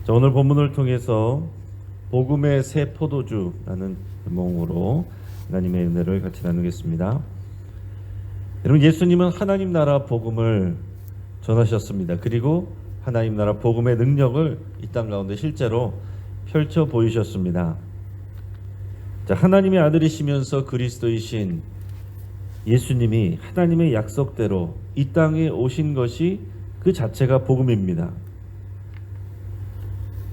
자, 오늘 본문을 통해서 복음의 새 포도주라는 제목으로 하나님의 은혜를 같이 나누겠습니다. 여러분, 예수님은 하나님 나라 복음을 전하셨습니다. 그리고 하나님 나라 복음의 능력을 이 땅 가운데 실제로 펼쳐 보이셨습니다. 자, 하나님의 아들이시면서 그리스도이신 예수님이 하나님의 약속대로 이 땅에 오신 것이 그 자체가 복음입니다.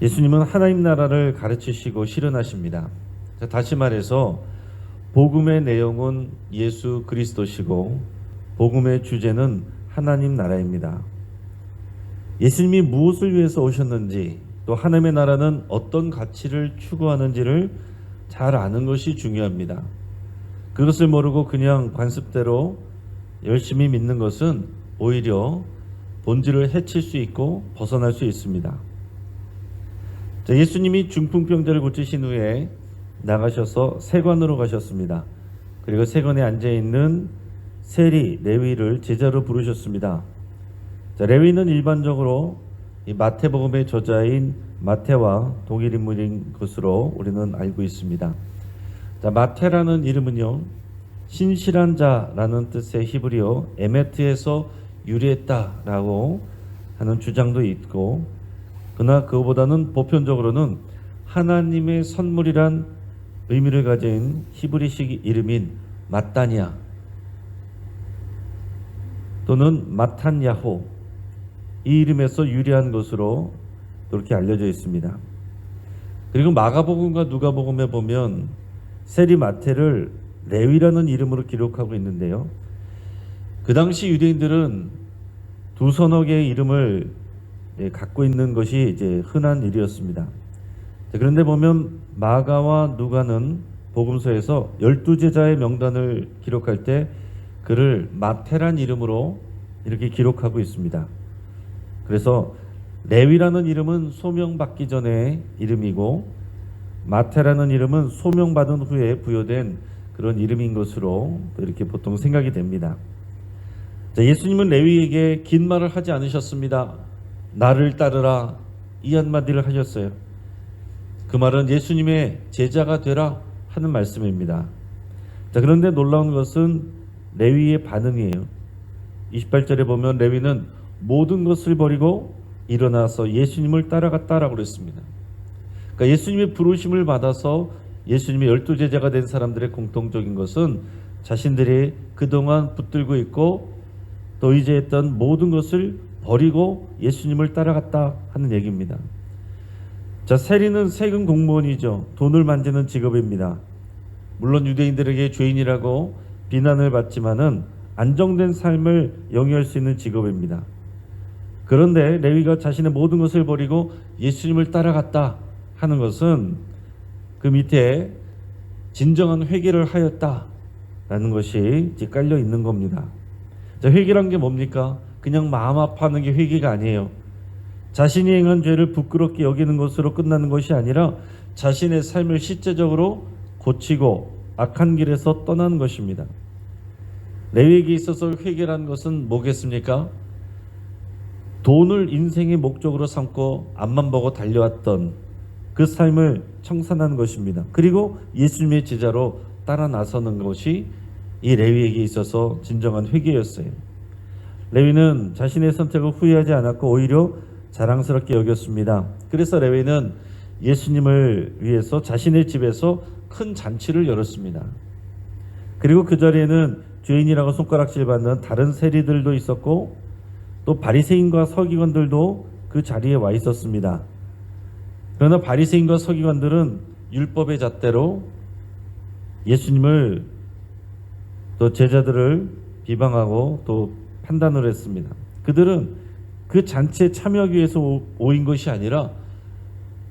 예수님은 하나님 나라를 가르치시고 실현하십니다. 자, 다시 말해서 복음의 내용은 예수 그리스도시고 복음의 주제는 하나님 나라입니다. 예수님이 무엇을 위해서 오셨는지, 또 하나님의 나라는 어떤 가치를 추구하는지를 잘 아는 것이 중요합니다. 그것을 모르고 그냥 관습대로 열심히 믿는 것은 오히려 본질을 해칠 수 있고 벗어날 수 있습니다. 자, 예수님이 중풍병자를 고치신 후에 나가셔서 세관으로 가셨습니다. 그리고 세관에 앉아있는 세리 레위를 제자로 부르셨습니다. 자, 레위는 일반적으로 이 마태복음의 저자인 마태와 동일 인물인 것으로 우리는 알고 있습니다. 자, 마태라는 이름은요, 신실한 자라는 뜻의 히브리어 에메트에서 유래했다라고 하는 주장도 있고, 그러나 그거보다는 보편적으로는 하나님의 선물이란 의미를 가진 히브리식 이름인 마따니아 또는 마탄야호, 이 이름에서 유래한 것으로 그렇게 알려져 있습니다. 그리고 마가복음과 누가복음에 보면 세리 마태를 레위라는 이름으로 기록하고 있는데요, 그 당시 유대인들은 두 서너 개의 이름을 갖고 있는 것이 이제 흔한 일이었습니다. 그런데 보면 마가와 누가는 복음서에서 12제자의 명단을 기록할 때 그를 마태란 이름으로 이렇게 기록하고 있습니다. 그래서 레위라는 이름은 소명받기 전의 이름이고 마태라는 이름은 소명받은 후에 부여된 그런 이름인 것으로 이렇게 보통 생각이 됩니다. 자, 예수님은 레위에게 긴 말을 하지 않으셨습니다. 나를 따르라, 이 한마디를 하셨어요. 그 말은 예수님의 제자가 되라 하는 말씀입니다. 자, 그런데 놀라운 것은 레위의 반응이에요. 28절에 보면 레위는 모든 것을 버리고 일어나서 예수님을 따라갔다라고 그랬습니다. 그러니까 예수님의 부르심을 받아서 예수님의 12제자가 된 사람들의 공통적인 것은 자신들이 그동안 붙들고 있고 또 의지했던 모든 것을 버리고 예수님을 따라갔다 하는 얘기입니다. 자, 세리는 세금 공무원이죠. 돈을 만지는 직업입니다. 물론 유대인들에게 죄인이라고 비난을 받지만은 안정된 삶을 영위할 수 있는 직업입니다. 그런데 레위가 자신의 모든 것을 버리고 예수님을 따라갔다 하는 것은 그 밑에 진정한 회개를 하였다라는 것이 이제 깔려 있는 겁니다. 자, 회개란 게 뭡니까? 그냥 마음 아파하는 게 회개가 아니에요. 자신이 행한 죄를 부끄럽게 여기는 것으로 끝나는 것이 아니라 자신의 삶을 실제적으로 고치고 악한 길에서 떠나는 것입니다. 레위에게 있어서 회개라는 것은 뭐겠습니까? 돈을 인생의 목적으로 삼고 앞만 보고 달려왔던 그 삶을 청산하는 것입니다. 그리고 예수님의 제자로 따라 나서는 것이 이 레위에게 있어서 진정한 회개였어요. 레위는 자신의 선택을 후회하지 않았고 오히려 자랑스럽게 여겼습니다. 그래서 레위는 예수님을 위해서 자신의 집에서 큰 잔치를 열었습니다. 그리고 그 자리에는 죄인이라고 손가락질 받는 다른 세리들도 있었고 또 바리새인과 서기관들도 그 자리에 와 있었습니다. 그러나 바리새인과 서기관들은 율법의 잣대로 예수님을 또 제자들을 비방하고 또 판단을 했습니다. 그들은 그 잔치에 참여하기 위해서 오인 것이 아니라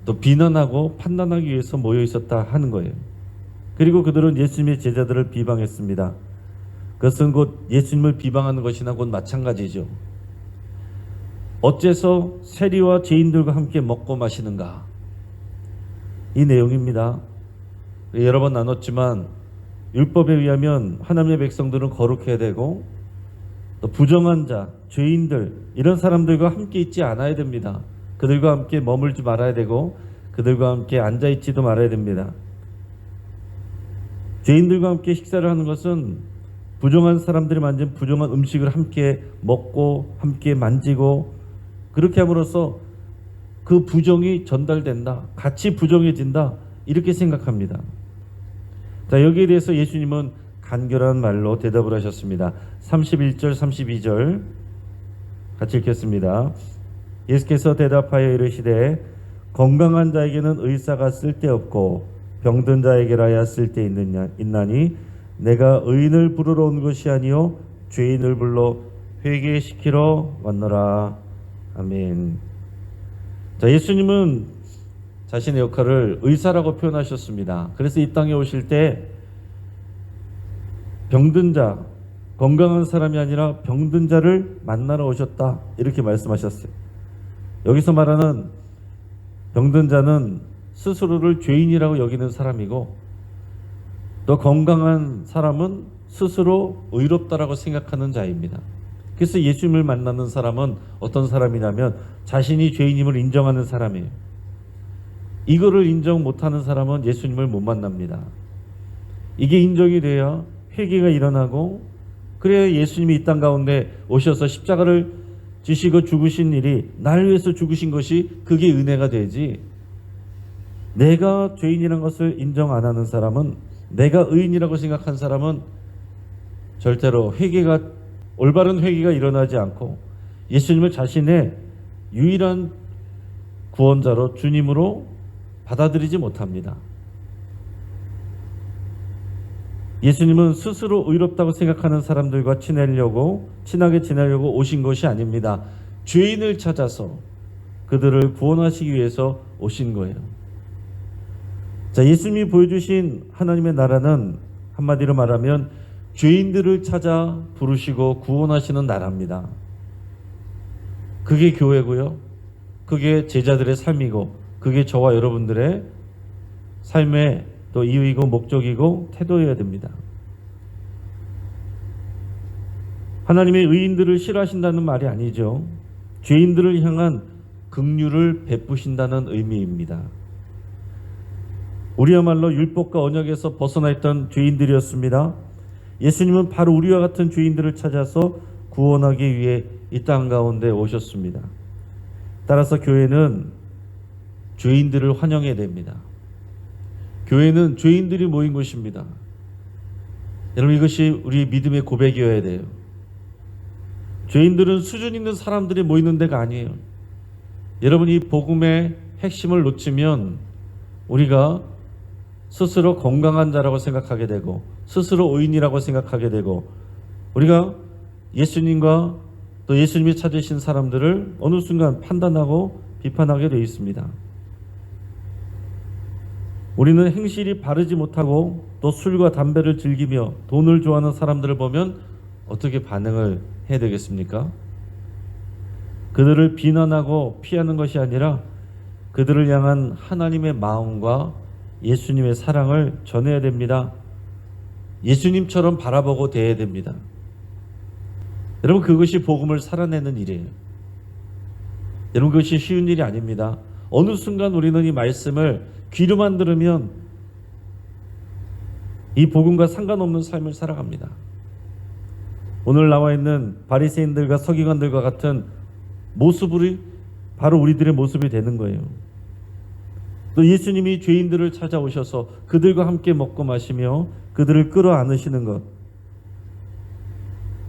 또 비난하고 판단하기 위해서 모여 있었다 하는 거예요. 그리고 그들은 예수님의 제자들을 비방했습니다. 그것은 곧 예수님을 비방하는 것이나 곧 마찬가지죠. 어째서 세리와 죄인들과 함께 먹고 마시는가? 이 내용입니다. 여러 번 나눴지만 율법에 의하면 하나님의 백성들은 거룩해야 되고 또 부정한 자, 죄인들 이런 사람들과 함께 있지 않아야 됩니다. 그들과 함께 머물지 말아야 되고 그들과 함께 앉아있지도 말아야 됩니다. 죄인들과 함께 식사를 하는 것은 부정한 사람들이 만든 부정한 음식을 함께 먹고 함께 만지고 그렇게 함으로써 그 부정이 전달된다. 같이 부정해진다. 이렇게 생각합니다. 자, 여기에 대해서 예수님은 간결한 말로 대답을 하셨습니다. 31절 32절 같이 읽겠습니다. 예수께서 대답하여 이르시되 건강한 자에게는 의사가 쓸데없고 병든 자에게라야 쓸데 있나니 내가 의인을 부르러 온 것이 아니요 죄인을 불러 회개시키러 왔노라. 아멘. 자, 예수님은 자신의 역할을 의사라고 표현하셨습니다. 그래서 이 땅에 오실 때 병든 자, 건강한 사람이 아니라 병든 자를 만나러 오셨다. 이렇게 말씀하셨어요. 여기서 말하는 병든 자는 스스로를 죄인이라고 여기는 사람이고 또 건강한 사람은 스스로 의롭다라고 생각하는 자입니다. 그래서 예수님을 만나는 사람은 어떤 사람이냐면 자신이 죄인임을 인정하는 사람이에요. 이거를 인정 못하는 사람은 예수님을 못 만납니다. 이게 인정이 돼야 회개가 일어나고 그래야 예수님이 이 땅 가운데 오셔서 십자가를 지시고 죽으신 일이 날 위해서 죽으신 것이 그게 은혜가 되지. 내가 죄인이라는 것을 인정 안 하는 사람은, 내가 의인이라고 생각한 사람은 절대로 올바른 회개가 일어나지 않고 예수님을 자신의 유일한 구원자로 주님으로 받아들이지 못합니다. 예수님은 스스로 의롭다고 생각하는 사람들과 친하게 지내려고 오신 것이 아닙니다. 죄인을 찾아서 그들을 구원하시기 위해서 오신 거예요. 자, 예수님이 보여주신 하나님의 나라는 한마디로 말하면 죄인들을 찾아 부르시고 구원하시는 나라입니다. 그게 교회고요. 그게 제자들의 삶이고 그게 저와 여러분들의 삶의 또 이유이고 목적이고 태도여야 됩니다. 하나님의 의인들을 싫어하신다는 말이 아니죠. 죄인들을 향한 긍휼을 베푸신다는 의미입니다. 우리야말로 율법과 언약에서 벗어나 있던 죄인들이었습니다. 예수님은 바로 우리와 같은 죄인들을 찾아서 구원하기 위해 이 땅 가운데 오셨습니다. 따라서 교회는 죄인들을 환영해야 됩니다. 교회는 죄인들이 모인 곳입니다. 여러분, 이것이 우리 믿음의 고백이어야 돼요. 죄인들은 수준 있는 사람들이 모이는 데가 아니에요. 여러분, 이 복음의 핵심을 놓치면 우리가 스스로 건강한 자라고 생각하게 되고 스스로 의인이라고 생각하게 되고 우리가 예수님과 또 예수님이 찾으신 사람들을 어느 순간 판단하고 비판하게 되어 있습니다. 우리는 행실이 바르지 못하고 또 술과 담배를 즐기며 돈을 좋아하는 사람들을 보면 어떻게 반응을 해야 되겠습니까? 그들을 비난하고 피하는 것이 아니라 그들을 향한 하나님의 마음과 예수님의 사랑을 전해야 됩니다. 예수님처럼 바라보고 대해야 됩니다. 여러분, 그것이 복음을 살아내는 일이에요. 여러분, 그것이 쉬운 일이 아닙니다. 어느 순간 우리는 이 말씀을 귀로만 들으면 이 복음과 상관없는 삶을 살아갑니다. 오늘 나와 있는 바리새인들과 서기관들과 같은 모습이 바로 우리들의 모습이 되는 거예요. 또 예수님이 죄인들을 찾아오셔서 그들과 함께 먹고 마시며 그들을 끌어안으시는 것,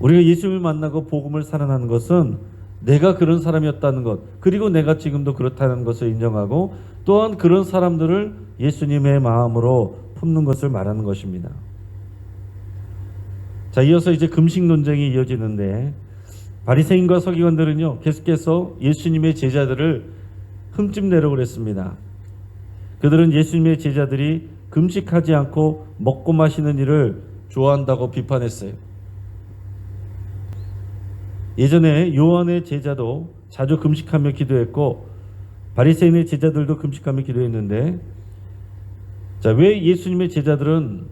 우리가 예수님을 만나고 복음을 살아나는 것은 내가 그런 사람이었다는 것, 그리고 내가 지금도 그렇다는 것을 인정하고 또한 그런 사람들을 예수님의 마음으로 품는 것을 말하는 것입니다. 자, 이어서 이제 금식 논쟁이 이어지는데 바리새인과 서기관들은요 계속해서 예수님의 제자들을 흠집내려고 그랬습니다. 그들은 예수님의 제자들이 금식하지 않고 먹고 마시는 일을 좋아한다고 비판했어요. 예전에 요한의 제자도 자주 금식하며 기도했고 바리새인의 제자들도 금식하며 기도했는데, 자, 왜 예수님의 제자들은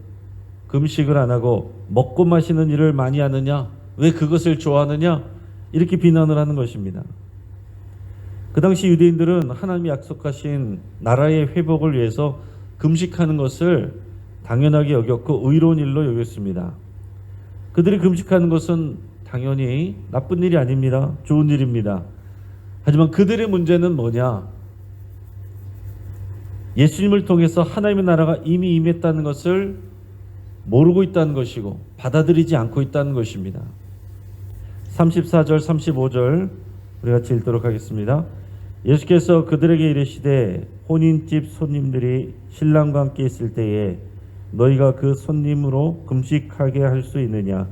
금식을 안 하고 먹고 마시는 일을 많이 하느냐, 왜 그것을 좋아하느냐, 이렇게 비난을 하는 것입니다. 그 당시 유대인들은 하나님이 약속하신 나라의 회복을 위해서 금식하는 것을 당연하게 여겼고 의로운 일로 여겼습니다. 그들이 금식하는 것은 당연히 나쁜 일이 아닙니다. 좋은 일입니다. 하지만 그들의 문제는 뭐냐? 예수님을 통해서 하나님의 나라가 이미 임했다는 것을 모르고 있다는 것이고 받아들이지 않고 있다는 것입니다. 34절 35절 우리 같이 읽도록 하겠습니다. 예수께서 그들에게 이르시되 혼인집 손님들이 신랑과 함께 있을 때에 너희가 그 손님으로 금식하게 할 수 있느냐?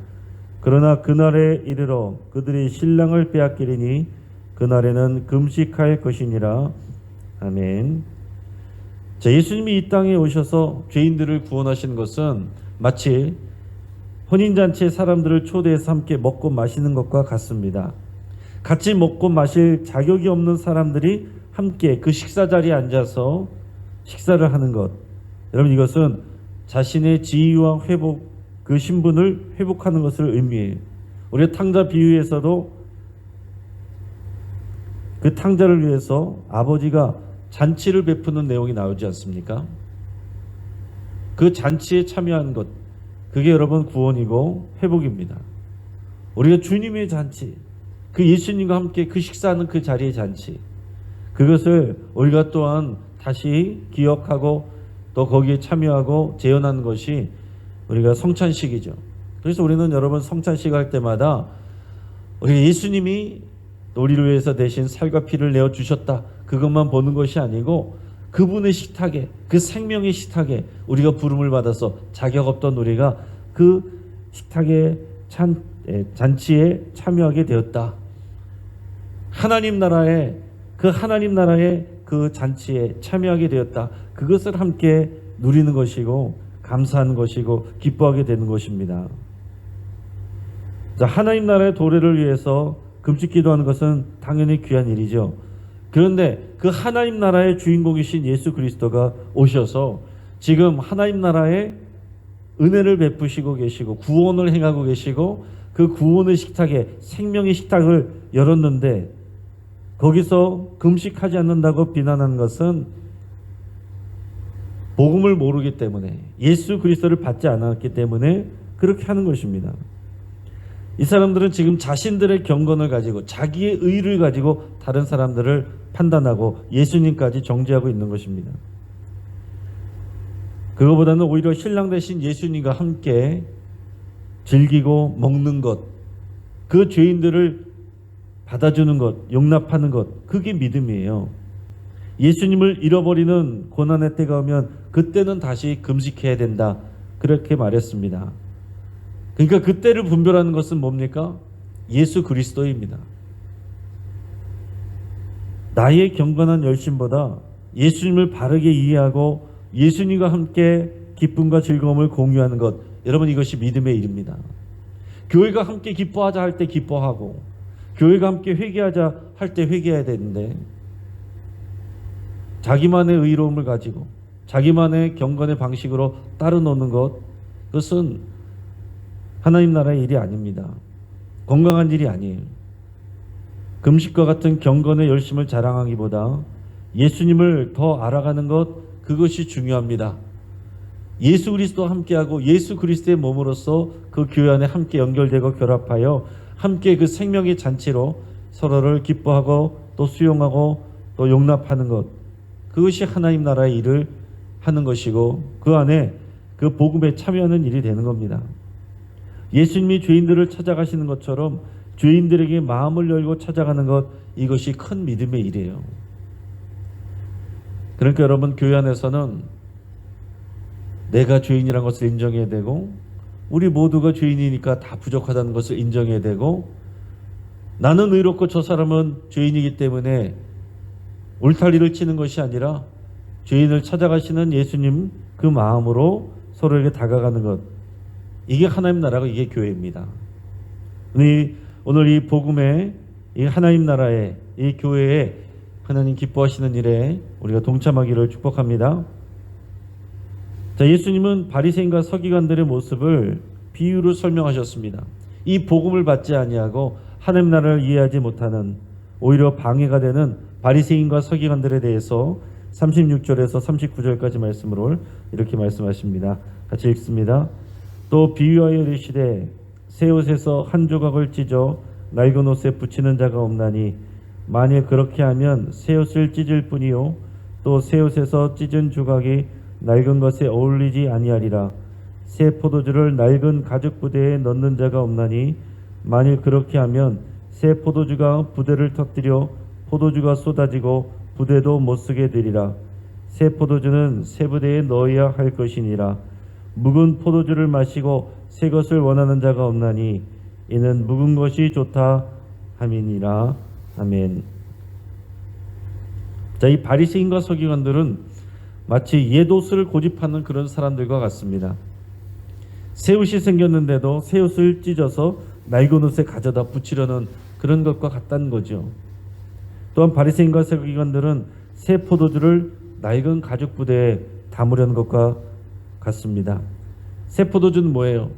그러나 그날에 이르러 그들이 신랑을 빼앗기리니 그날에는 금식할 것이니라. 아멘. 자, 예수님이 이 땅에 오셔서 죄인들을 구원하시는 것은 마치 혼인잔치에 사람들을 초대해서 함께 먹고 마시는 것과 같습니다. 같이 먹고 마실 자격이 없는 사람들이 함께 그 식사 자리에 앉아서 식사를 하는 것. 여러분, 이것은 자신의 지위와 회복, 그 신분을 회복하는 것을 의미해요. 우리가 탕자 비유에서도 그 탕자를 위해서 아버지가 잔치를 베푸는 내용이 나오지 않습니까? 그 잔치에 참여한 것, 그게 여러분 구원이고 회복입니다. 우리가 주님의 잔치, 그 예수님과 함께 그 식사하는 그 자리의 잔치, 그것을 우리가 또한 다시 기억하고 또 거기에 참여하고 재현하는 것이 우리가 성찬식이죠. 그래서 우리는 여러분 성찬식 할 때마다 우리 예수님이 우리를 위해서 대신 살과 피를 내어 주셨다, 그것만 보는 것이 아니고 그분의 식탁에, 그 생명의 식탁에 우리가 부름을 받아서 자격 없던 우리가 그 식탁의 잔치에 참여하게 되었다. 하나님 나라의 그 잔치에 참여하게 되었다. 그것을 함께 누리는 것이고 감사하는 것이고 기뻐하게 되는 것입니다. 자, 하나님 나라의 도래를 위해서 금식 기도하는 것은 당연히 귀한 일이죠. 그런데 그 하나님 나라의 주인공이신 예수 그리스도가 오셔서 지금 하나님 나라의 은혜를 베푸시고 계시고 구원을 행하고 계시고 그 구원의 식탁에 생명의 식탁을 열었는데 거기서 금식하지 않는다고 비난하는 것은 복음을 모르기 때문에, 예수 그리스도를 받지 않았기 때문에 그렇게 하는 것입니다. 이 사람들은 지금 자신들의 경건을 가지고 자기의 의를 가지고 다른 사람들을 판단하고 예수님까지 정죄하고 있는 것입니다. 그거보다는 오히려 신랑 대신 예수님과 함께 즐기고 먹는 것, 그 죄인들을 받아주는 것, 용납하는 것, 그게 믿음이에요. 예수님을 잃어버리는 고난의 때가 오면 그때는 다시 금식해야 된다, 그렇게 말했습니다. 그러니까 그때를 분별하는 것은 뭡니까? 예수 그리스도입니다. 나의 경건한 열심보다 예수님을 바르게 이해하고 예수님과 함께 기쁨과 즐거움을 공유하는 것, 여러분, 이것이 믿음의 일입니다. 교회가 함께 기뻐하자 할 때 기뻐하고 교회가 함께 회개하자 할 때 회개해야 되는데 자기만의 의로움을 가지고 자기만의 경건의 방식으로 따로 노는 것, 그것은 하나님 나라의 일이 아닙니다. 건강한 일이 아니에요. 금식과 같은 경건의 열심을 자랑하기보다 예수님을 더 알아가는 것, 그것이 중요합니다. 예수 그리스도와 함께하고 예수 그리스도의 몸으로서 그 교회 안에 함께 연결되고 결합하여 함께 그 생명의 잔치로 서로를 기뻐하고 또 수용하고 또 용납하는 것, 그것이 하나님 나라의 일을 하는 것이고 그 안에 그 복음에 참여하는 일이 되는 겁니다. 예수님이 죄인들을 찾아가시는 것처럼 죄인들에게 마음을 열고 찾아가는 것, 이것이 큰 믿음의 일이에요. 그러니까 여러분, 교회 안에서는 내가 죄인이라는 것을 인정해야 되고 우리 모두가 죄인이니까 다 부족하다는 것을 인정해야 되고 나는 의롭고 저 사람은 죄인이기 때문에 울타리를 치는 것이 아니라 죄인을 찾아가시는 예수님 그 마음으로 서로에게 다가가는 것, 이게 하나님 나라고 이게 교회입니다. 오늘 이 복음의 이 하나님 나라의 이 교회에 하나님 기뻐하시는 일에 우리가 동참하기를 축복합니다. 자, 예수님은 바리새인과 서기관들의 모습을 비유로 설명하셨습니다. 이 복음을 받지 아니하고 하나님 나라를 이해하지 못하는, 오히려 방해가 되는 바리새인과 서기관들에 대해서 36절에서 39절까지 말씀으로 이렇게 말씀하십니다. 같이 읽습니다. 또 비유하여 이르시되 새 옷에서 한 조각을 찢어 낡은 옷에 붙이는 자가 없나니 만일 그렇게 하면 새 옷을 찢을 뿐이요 또 새 옷에서 찢은 조각이 낡은 것에 어울리지 아니하리라. 새 포도주를 낡은 가죽 부대에 넣는 자가 없나니 만일 그렇게 하면 새 포도주가 부대를 터뜨려 포도주가 쏟아지고 부대도 못 쓰게 되리라. 새 포도주는 새 부대에 넣어야 할 것이니라. 묵은 포도주를 마시고 새 것을 원하는 자가 없나니 이는 묵은 것이 좋다 함이니라. 아멘. 자, 이 바리새인과 서기관들은 마치 옛옷을 고집하는 그런 사람들과 같습니다. 새 옷이 생겼는데도 새 옷을 찢어서 낡은 옷에 가져다 붙이려는 그런 것과 같다는 거죠. 또한 바리새인과 서기관들은 새 포도주를 낡은 가죽 부대에 담으려는 것과 같습니다. 새 포도주는 뭐예요?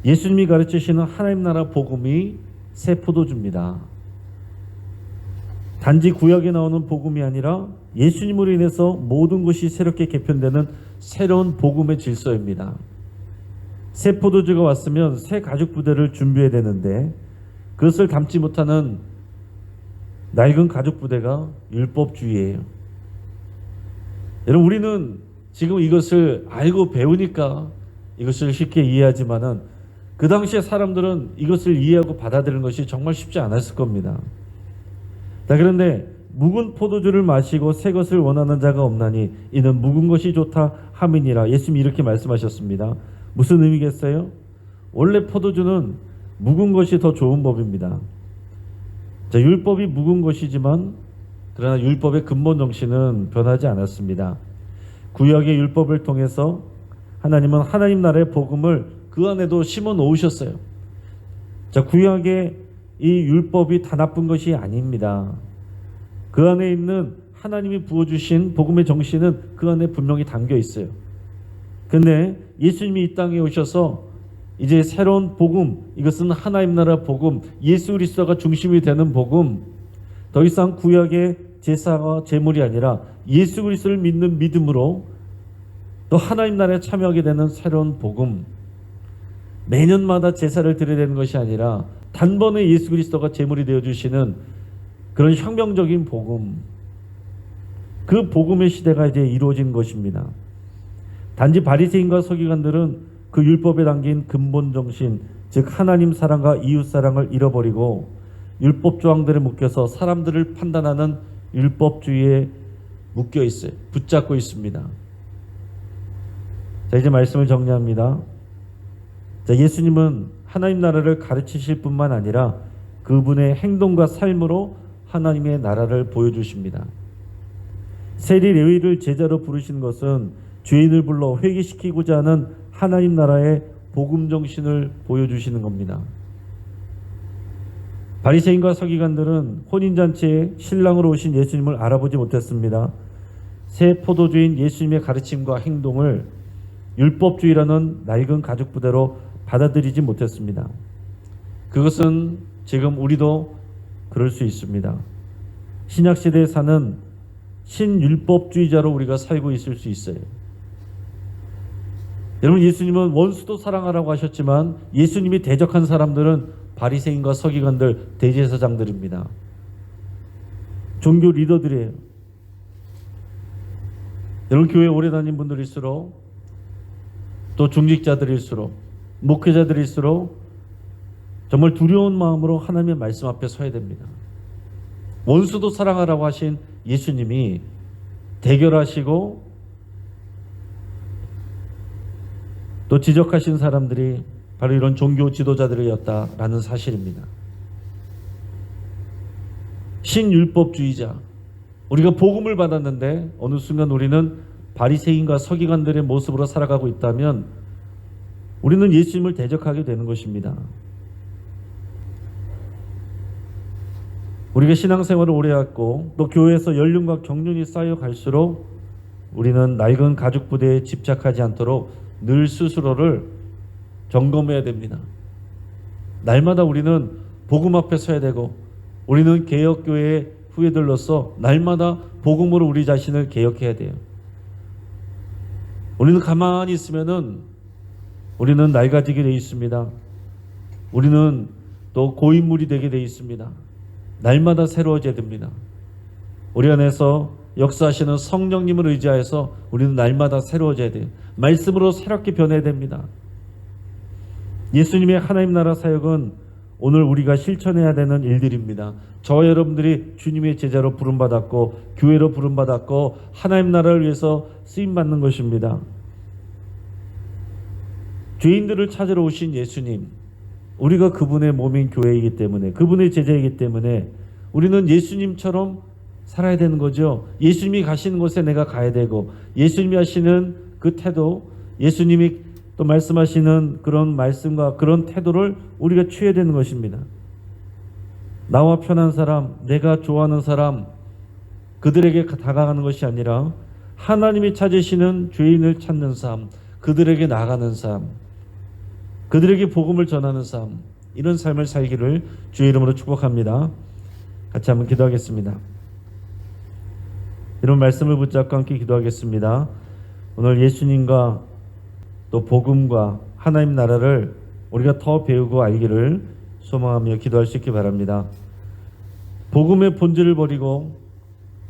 예수님이 가르치시는 하나님 나라 복음이 새 포도주입니다. 단지 구약에 나오는 복음이 아니라 예수님으로 인해서 모든 것이 새롭게 개편되는 새로운 복음의 질서입니다. 새 포도주가 왔으면 새 가죽 부대를 준비해야 되는데 그것을 담지 못하는 낡은 가죽 부대가 율법주의예요. 여러분, 우리는 지금 이것을 알고 배우니까 이것을 쉽게 이해하지만은 그 당시에 사람들은 이것을 이해하고 받아들이는 것이 정말 쉽지 않았을 겁니다. 자, 그런데 묵은 포도주를 마시고 새 것을 원하는 자가 없나니 이는 묵은 것이 좋다 함이니라. 예수님이 이렇게 말씀하셨습니다. 무슨 의미겠어요? 원래 포도주는 묵은 것이 더 좋은 법입니다. 자, 율법이 묵은 것이지만 그러나 율법의 근본 정신은 변하지 않았습니다. 구약의 율법을 통해서 하나님은 하나님 나라의 복음을 그 안에도 심어 놓으셨어요. 자, 구약의 이 율법이 다 나쁜 것이 아닙니다. 그 안에 있는 하나님이 부어주신 복음의 정신은 그 안에 분명히 담겨 있어요. 근데 예수님이 이 땅에 오셔서 이제 새로운 복음, 이것은 하나님 나라 복음, 예수 그리스도가 중심이 되는 복음, 더 이상 구약의 제사와 제물이 아니라 예수 그리스도를 믿는 믿음으로 또 하나님 나라에 참여하게 되는 새로운 복음, 매년마다 제사를 드려야 되는 것이 아니라 단번에 예수 그리스도가 제물이 되어주시는 그런 혁명적인 복음, 그 복음의 시대가 이제 이루어진 것입니다. 단지 바리새인과 서기관들은 그 율법에 담긴 근본 정신, 즉 하나님 사랑과 이웃 사랑을 잃어버리고 율법 조항들에 묶여서 사람들을 판단하는 율법주의에 묶여 있어요. 붙잡고 있습니다. 자, 이제 말씀을 정리합니다. 자, 예수님은 하나님 나라를 가르치실 뿐만 아니라 그분의 행동과 삶으로 하나님의 나라를 보여주십니다. 세리 레위를 제자로 부르신 것은 죄인을 불러 회개시키고자 하는 하나님 나라의 복음 정신을 보여주시는 겁니다. 바리새인과 서기관들은 혼인잔치에 신랑으로 오신 예수님을 알아보지 못했습니다. 새 포도주인 예수님의 가르침과 행동을 율법주의라는 낡은 가죽 부대로 받아들이지 못했습니다. 그것은 지금 우리도 그럴 수 있습니다. 신약시대에 사는 신율법주의자로 우리가 살고 있을 수 있어요. 여러분, 예수님은 원수도 사랑하라고 하셨지만 예수님이 대적한 사람들은 바리새인과 서기관들, 대제사장들입니다. 종교 리더들이에요. 여러분, 교회 오래 다닌 분들일수록 또 중직자들일수록 목회자들일수록 정말 두려운 마음으로 하나님의 말씀 앞에 서야 됩니다. 원수도 사랑하라고 하신 예수님이 대결하시고 또 지적하신 사람들이 바로 이런 종교 지도자들이었다라는 사실입니다. 신율법주의자, 우리가 복음을 받았는데 어느 순간 우리는 바리새인과 서기관들의 모습으로 살아가고 있다면 우리는 예수님을 대적하게 되는 것입니다. 우리가 신앙생활을 오래 했고 또 교회에서 연륜과 경륜이 쌓여 갈수록 우리는 낡은 가죽 부대에 집착하지 않도록 늘 스스로를 점검해야 됩니다. 날마다 우리는 복음 앞에 서야 되고 우리는 개혁교회의 후회들로서 날마다 복음으로 우리 자신을 개혁해야 돼요. 우리는 가만히 있으면은 우리는 낡아지게 되어 있습니다. 우리는 또 고인물이 되게 되어 있습니다. 날마다 새로워져야 됩니다. 우리 안에서 역사하시는 성령님을 의지하여서 우리는 날마다 새로워져야 돼요. 말씀으로 새롭게 변해야 됩니다. 예수님의 하나님 나라 사역은 오늘 우리가 실천해야 되는 일들입니다. 저 여러분들이 주님의 제자로 부름받았고 교회로 부름받았고 하나님 나라를 위해서 쓰임받는 것입니다. 죄인들을 찾으러 오신 예수님, 우리가 그분의 몸인 교회이기 때문에, 그분의 제자이기 때문에 우리는 예수님처럼 살아야 되는 거죠. 예수님이 가시는 곳에 내가 가야 되고, 예수님이 하시는 그 태도, 예수님이 또 말씀하시는 그런 말씀과 그런 태도를 우리가 취해야 되는 것입니다. 나와 편한 사람, 내가 좋아하는 사람, 그들에게 다가가는 것이 아니라 하나님이 찾으시는 죄인을 찾는 삶, 그들에게 나가는 삶, 그들에게 복음을 전하는 삶, 이런 삶을 살기를 주의 이름으로 축복합니다. 같이 한번 기도하겠습니다. 이런 말씀을 붙잡고 함께 기도하겠습니다. 오늘 예수님과 또 복음과 하나님 나라를 우리가 더 배우고 알기를 소망하며 기도할 수 있기 바랍니다. 복음의 본질을 버리고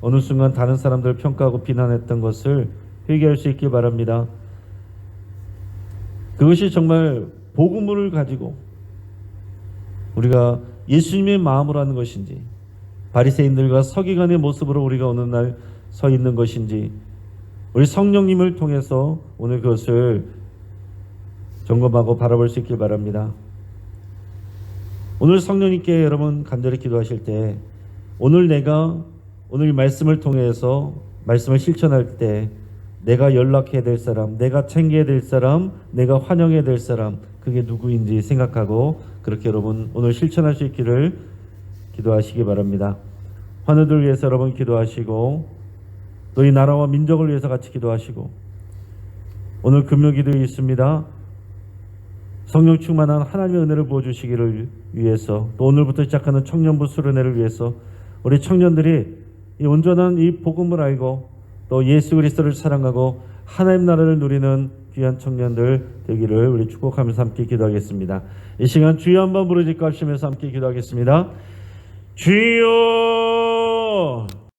어느 순간 다른 사람들을 평가하고 비난했던 것을 회개할 수 있기 바랍니다. 그것이 정말 복음을 가지고 우리가 예수님의 마음으로 하는 것인지, 바리새인들과 서기관의 모습으로 우리가 어느 날 서 있는 것인지, 우리 성령님을 통해서 오늘 그것을 점검하고 바라볼 수 있길 바랍니다. 오늘 성령님께 여러분 간절히 기도하실 때, 오늘 이 말씀을 통해서 말씀을 실천할 때 내가 연락해야 될 사람, 내가 챙겨야 될 사람, 내가 환영해야 될 사람, 그게 누구인지 생각하고 그렇게 여러분 오늘 실천할 수 있기를 기도하시기 바랍니다. 환우들 위해서 여러분 기도하시고, 또 이 나라와 민족을 위해서 같이 기도하시고, 오늘 금요기도에 있습니다. 성령 충만한 하나님의 은혜를 부어주시기를 위해서, 또 오늘부터 시작하는 청년부 수련회를 위해서 우리 청년들이 이 온전한 이 복음을 알고 또 예수 그리스도를 사랑하고 하나님 나라를 누리는 귀한 청년들 되기를 우리 축복하면서 함께 기도하겠습니다. 이 시간 주여 한번 부르짖고 하시면서 함께 기도하겠습니다. 주여